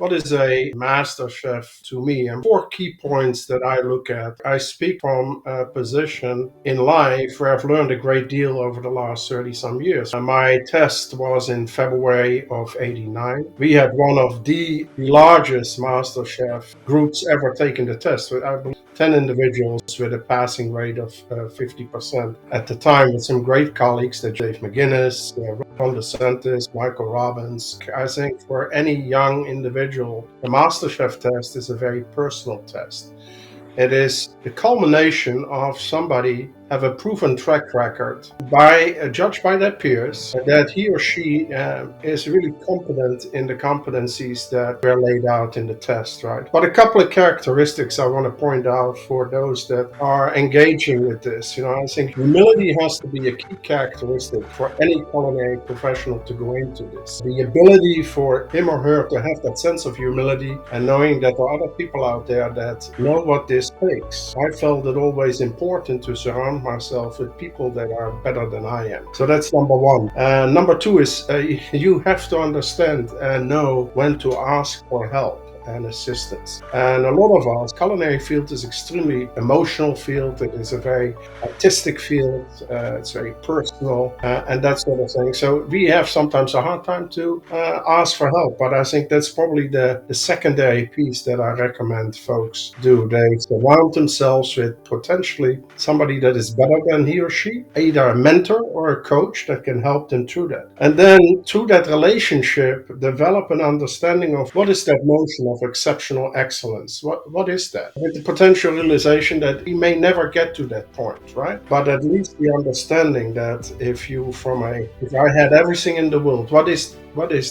What is a master chef to me? And four key points that I look at. I speak from a position in life where I've learned a great deal over the last 30 some years. My test was in February of '89. We had one of the largest master chef groups ever taking the test. I believe 10 individuals with a passing rate of 50% at the time, with some great colleagues that Dave McGuinness, Ron DeSantis, Michael Robbins. I think for any young individual, the MasterChef test is a very personal test. It is the culmination of somebody have a proven track record judged by their peers that he or she is really competent in the competencies that were laid out in the test, right? But a couple of characteristics I want to point out for those that are engaging with this. I think humility has to be a key characteristic for any culinary professional to go into this. The ability for him or her to have that sense of humility and knowing that there are other people out there that know what this takes. I felt it always important to surround myself with people that are better than I am. So that's number one. Number two is you have to understand and know when to ask for help and assistance. And a lot of us, culinary field is extremely emotional field. It is a very artistic field. It's very personal and that sort of thing. So we have sometimes a hard time to ask for help. But I think that's probably the secondary piece that I recommend folks do. They surround themselves with potentially somebody that is better than he or she, either a mentor or a coach that can help them through that. And then through that relationship, develop an understanding of what is that notion of exceptional excellence. What is that? With the potential realization that we may never get to that point, right? But at least the understanding that if I had everything in the world, what is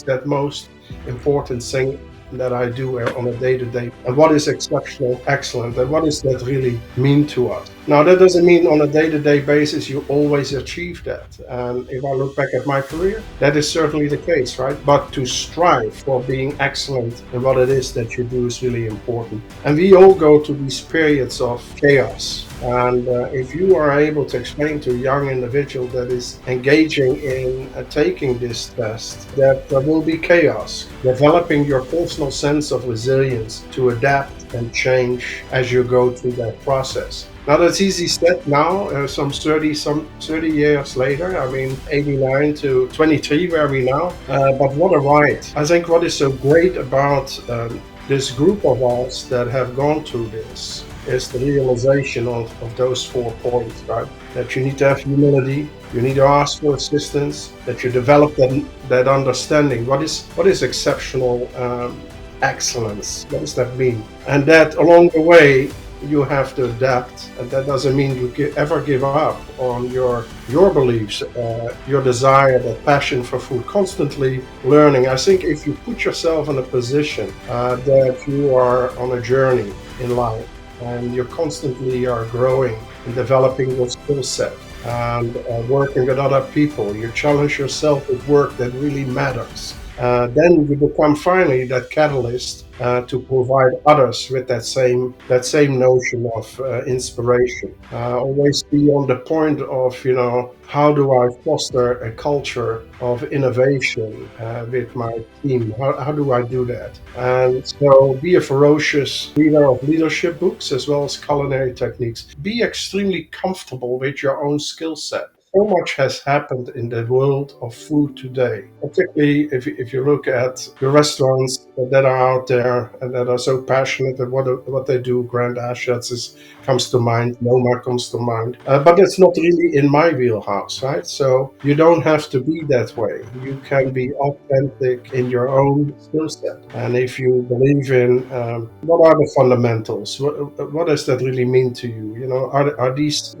that most important thing that I do on a day-to-day, and what is exceptional excellent, and what does that really mean to us? Now, that doesn't mean on a day-to-day basis you always achieve that. And if I look back at my career, that is certainly the case, right? But to strive for being excellent in what it is that you do is really important. And we all go through these periods of chaos. And if you are able to explain to a young individual that is engaging in taking this test, that there will be chaos, developing your personal sense of resilience to adapt and change as you go through that process. Now that's easy said now, some 30 years later. I mean, 89 to 23, where are we now? But what a ride. I think what is so great about this group of us that have gone through this is the realization of those 4 points, right? That you need to have humility, you need to ask for assistance, that you develop that understanding. What is exceptional excellence? What does that mean? And that along the way, you have to adapt, and that doesn't mean you ever give up on your beliefs, your desire, that passion for food, constantly learning. I think if you put yourself in a position that you are on a journey in life, and you constantly are growing and developing your skill set and working with other people, you challenge yourself with work that really matters. Then you become finally that catalyst to provide others with that same notion of inspiration. Always be on the point of, how do I foster a culture of innovation with my team? How do I do that? And so be a ferocious reader of leadership books as well as culinary techniques. Be extremely comfortable with your own skill set. So much has happened in the world of food today, particularly if you look at the restaurants that are out there and that are so passionate at what they do. Grand Assets comes to mind, Noma comes to mind, but it's not really in my wheelhouse, right? So you don't have to be that way. You can be authentic in your own skill set. And if you believe in what are the fundamentals, what does that really mean to you? Are these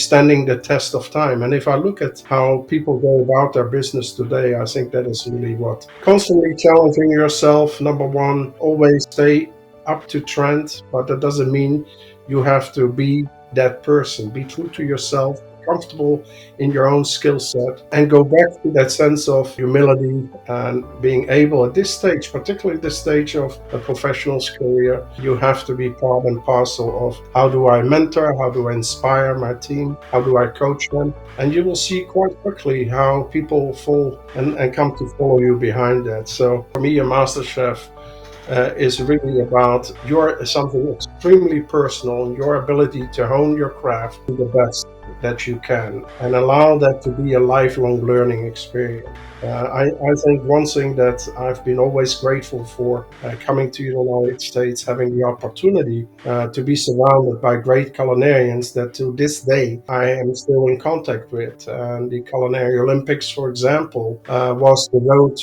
standing the test of time? And if I look at how people go about their business today, I think that is really what. Constantly challenging yourself, number one, always stay up to trend, but that doesn't mean you have to be that person. Be true to yourself, comfortable in your own skill set, and go back to that sense of humility and being able at this stage, particularly this stage of a professional's career, you have to be part and parcel of how do I mentor, how do I inspire my team, how do I coach them, and you will see quite quickly how people fall and come to follow you behind that. So for me, a master chef is really about your something extremely personal, your ability to hone your craft to the best that you can, and allow that to be a lifelong learning experience. I think one thing that I've been always grateful for coming to the United States, having the opportunity to be surrounded by great culinarians that to this day I am still in contact with. And the Culinary Olympics, for example, was the road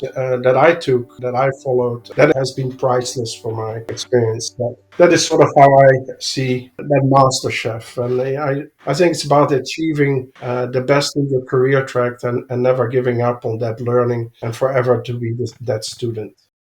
that I took, that I followed, that has been priceless for my experience. That is sort of how I see that master chef. And I think it's about achieving the best in your career track and never giving up on that learning and forever to be that student.